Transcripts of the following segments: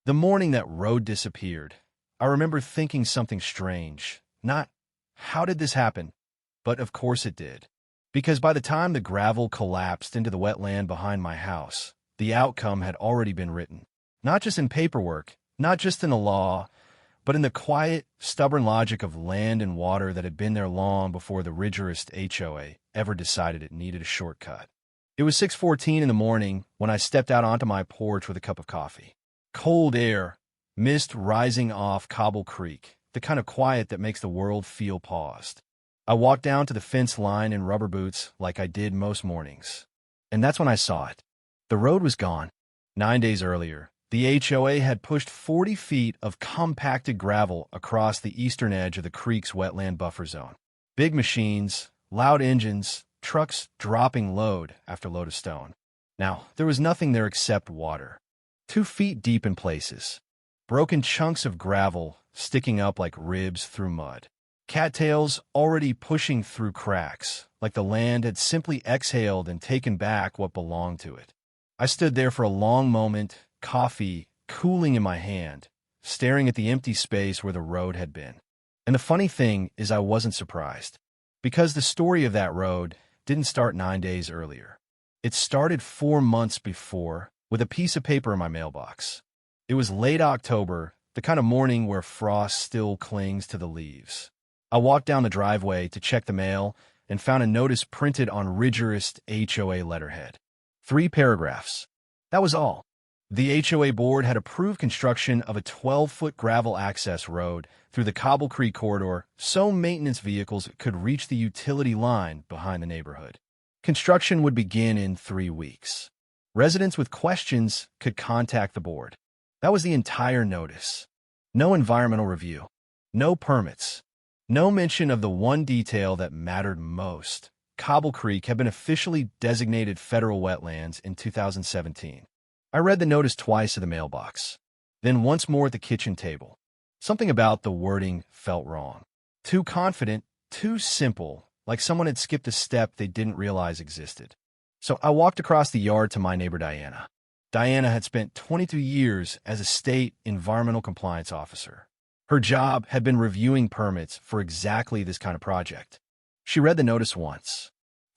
The morning that road disappeared, I remember thinking something strange. Not, how did this happen? But of course it did. Because by the time the gravel collapsed into the wetland behind my house, the outcome had already been written. Not just in paperwork, not just in the law, but in the quiet, stubborn logic of land and water that had been there long before the rigorous HOA ever decided it needed a shortcut. It was 6:14 in the morning when I stepped out onto my porch with a cup of coffee. Cold air, mist rising off Cobble Creek, the kind of quiet that makes the world feel paused. I walked down to the fence line in rubber boots like I did most mornings. And that's when I saw it. The road was gone. 9 days earlier, the HOA had pushed 40 feet of compacted gravel across the eastern edge of the creek's wetland buffer zone. Big machines, loud engines, trucks dropping load after load of stone. Now, there was nothing there except water. 2 feet deep in places. Broken chunks of gravel sticking up like ribs through mud. Cattails already pushing through cracks, like the land had simply exhaled and taken back what belonged to it. I stood there for a long moment, coffee cooling in my hand, staring at the empty space where the road had been. And the funny thing is I wasn't surprised, because the story of that road didn't start 9 days earlier. It started 4 months before, with a piece of paper in my mailbox. It was late October, the kind of morning where frost still clings to the leaves. I walked down the driveway to check the mail and found a notice printed on rigorous HOA letterhead. 3 paragraphs. That was all. The HOA board had approved construction of a 12-foot gravel access road through the Cobble Creek corridor so maintenance vehicles could reach the utility line behind the neighborhood. Construction would begin in 3 weeks. Residents with questions could contact the board. That was the entire notice. No environmental review. No permits. No mention of the one detail that mattered most. Cobble Creek had been officially designated federal wetlands in 2017. I read the notice twice at the mailbox, then once more at the kitchen table. Something about the wording felt wrong. Too confident, too simple, like someone had skipped a step they didn't realize existed. So I walked across the yard to my neighbor Diana. Diana had spent 22 years as a state environmental compliance officer. Her job had been reviewing permits for exactly this kind of project. She read the notice once.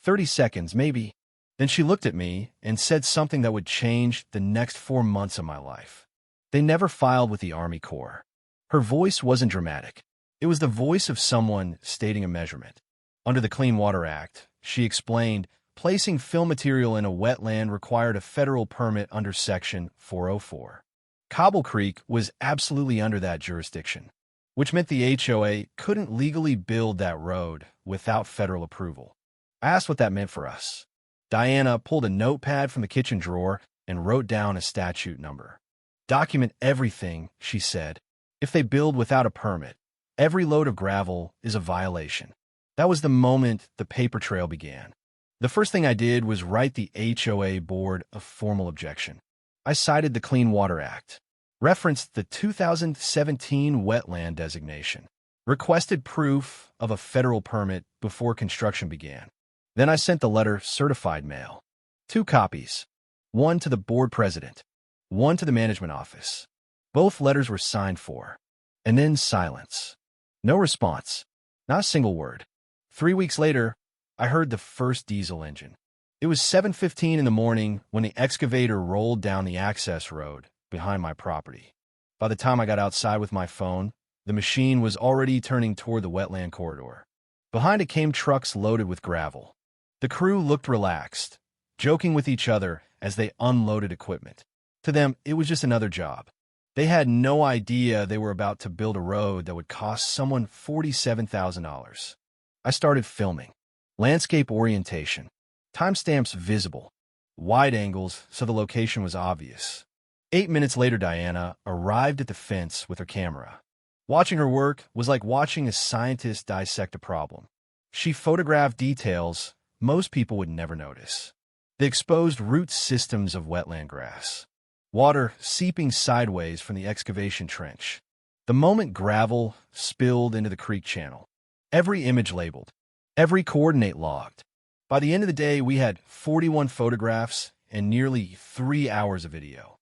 30 seconds, maybe. Then she looked at me and said something that would change the next 4 months of my life. They never filed with the Army Corps. Her voice wasn't dramatic. It was the voice of someone stating a measurement. Under the Clean Water Act, she explained, placing fill material in a wetland required a federal permit under Section 404. Cobble Creek was absolutely under that jurisdiction, which meant the HOA couldn't legally build that road without federal approval. I asked what that meant for us. Diana pulled a notepad from the kitchen drawer and wrote down a statute number. Document everything, she said. If they build without a permit, every load of gravel is a violation. That was the moment the paper trail began. The first thing I did was write the HOA board a formal objection. I cited the Clean Water Act, referenced the 2017 wetland designation, requested proof of a federal permit before construction began. Then I sent the letter certified mail. 2 copies, one to the board president, one to the management office. Both letters were signed for. And then silence. No response. Not a single word. 3 weeks later, I heard the first diesel engine. It was 7:15 in the morning when the excavator rolled down the access road behind my property. By the time I got outside with my phone, the machine was already turning toward the wetland corridor. Behind it came trucks loaded with gravel. The crew looked relaxed, joking with each other as they unloaded equipment. To them, it was just another job. They had no idea they were about to build a road that would cost someone $47,000. I started filming. Landscape orientation. Timestamps visible. Wide angles so the location was obvious. 8 minutes later, Diana arrived at the fence with her camera. Watching her work was like watching a scientist dissect a problem. She photographed details most people would never notice. The exposed root systems of wetland grass. Water seeping sideways from the excavation trench. The moment gravel spilled into the creek channel. Every image labeled. Every coordinate logged. By the end of the day, we had 41 photographs and nearly 3 hours of video.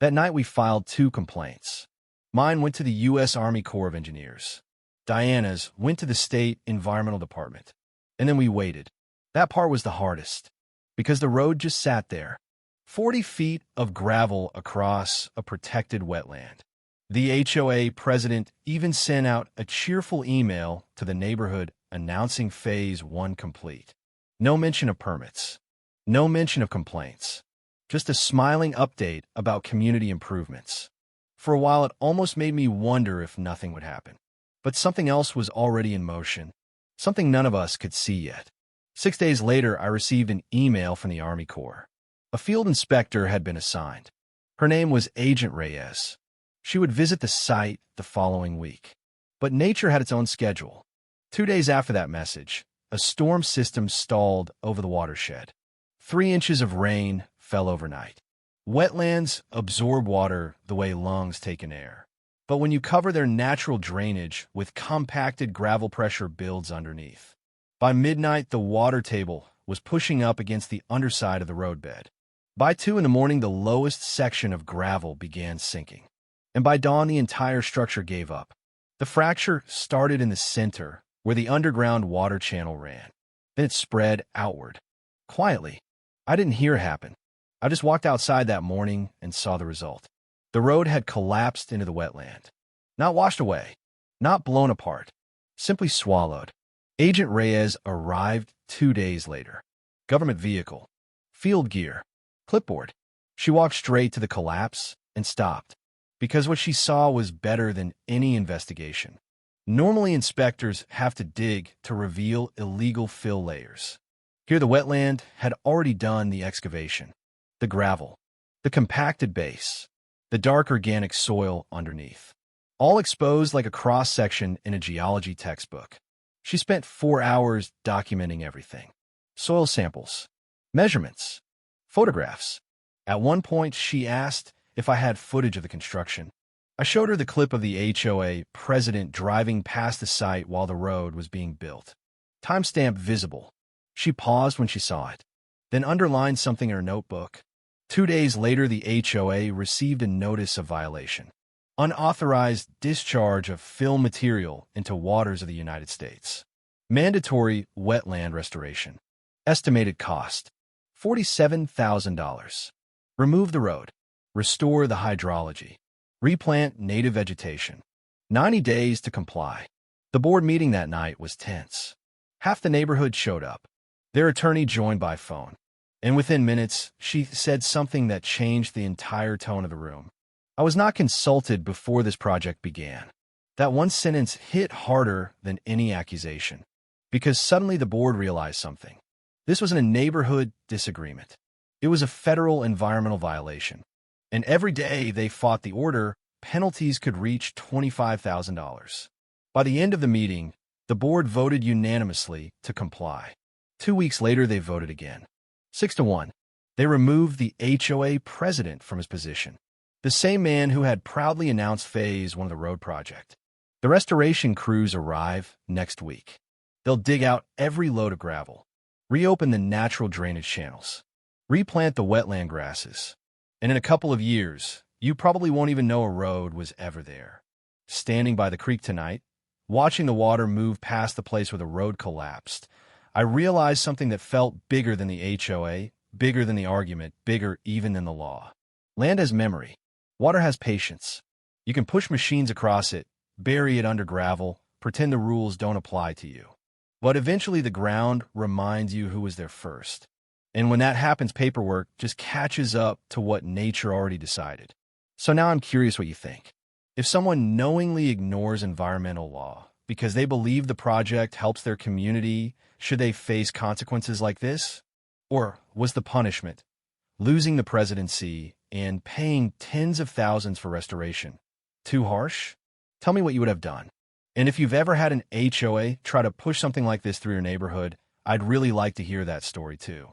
That night we filed 2 complaints. Mine went to the U.S. Army Corps of Engineers. Diana's went to the State Environmental Department. And then we waited. That part was the hardest, because the road just sat there. 40 feet of gravel across a protected wetland. The HOA president even sent out a cheerful email to the neighborhood announcing Phase 1 complete. No mention of permits. No mention of complaints. Just a smiling update about community improvements. For a while, it almost made me wonder if nothing would happen. But something else was already in motion. Something none of us could see yet. 6 days later, I received an email from the Army Corps. A field inspector had been assigned. Her name was Agent Reyes. She would visit the site the following week. But nature had its own schedule. 2 days after that message, a storm system stalled over the watershed. 3 inches of rain fell overnight. Wetlands absorb water the way lungs take in air. But when you cover their natural drainage with compacted gravel, pressure builds underneath. By midnight, the water table was pushing up against the underside of the roadbed. By 2 in the morning, the lowest section of gravel began sinking. And by dawn, the entire structure gave up. The fracture started in the center, where the underground water channel ran. Then it spread outward. Quietly. I didn't hear it happen. I just walked outside that morning and saw the result. The road had collapsed into the wetland. Not washed away. Not blown apart. Simply swallowed. Agent Reyes arrived 2 days later. Government vehicle. Field gear. Clipboard. She walked straight to the collapse and stopped. Because what she saw was better than any investigation. Normally, inspectors have to dig to reveal illegal fill layers. Here, the wetland had already done the excavation. The gravel, the compacted base, the dark organic soil underneath. All exposed like a cross-section in a geology textbook. She spent 4 hours documenting everything. Soil samples, measurements, photographs. At one point, she asked if I had footage of the construction. I showed her the clip of the HOA president driving past the site while the road was being built. Timestamp visible. She paused when she saw it, then underlined something in her notebook. 2 days later, the HOA received a notice of violation. Unauthorized discharge of fill material into waters of the United States. Mandatory wetland restoration. Estimated cost, $47,000. Remove the road. Restore the hydrology. Replant native vegetation. 90 days to comply. The board meeting that night was tense. Half the neighborhood showed up. Their attorney joined by phone. And within minutes, she said something that changed the entire tone of the room. I was not consulted before this project began. That one sentence hit harder than any accusation. Because suddenly the board realized something. This wasn't a neighborhood disagreement. It was a federal environmental violation. And every day they fought the order, penalties could reach $25,000. By the end of the meeting, the board voted unanimously to comply. 2 weeks later, they voted again. 6-1. They removed the HOA president from his position. The same man who had proudly announced Phase 1 of the road project. The restoration crews arrive next week. They'll dig out every load of gravel, reopen the natural drainage channels, replant the wetland grasses. And in a couple of years, you probably won't even know a road was ever there. Standing by the creek tonight, watching the water move past the place where the road collapsed, I realized something that felt bigger than the HOA, bigger than the argument, bigger even than the law. Land has memory. Water has patience. You can push machines across it, bury it under gravel, pretend the rules don't apply to you. But eventually the ground reminds you who was there first. And when that happens, paperwork just catches up to what nature already decided. So now I'm curious what you think. If someone knowingly ignores environmental law because they believe the project helps their community, should they face consequences like this? Or was the punishment losing the presidency and paying tens of thousands for restoration too harsh? Tell me what you would have done. And if you've ever had an HOA try to push something like this through your neighborhood, I'd really like to hear that story too.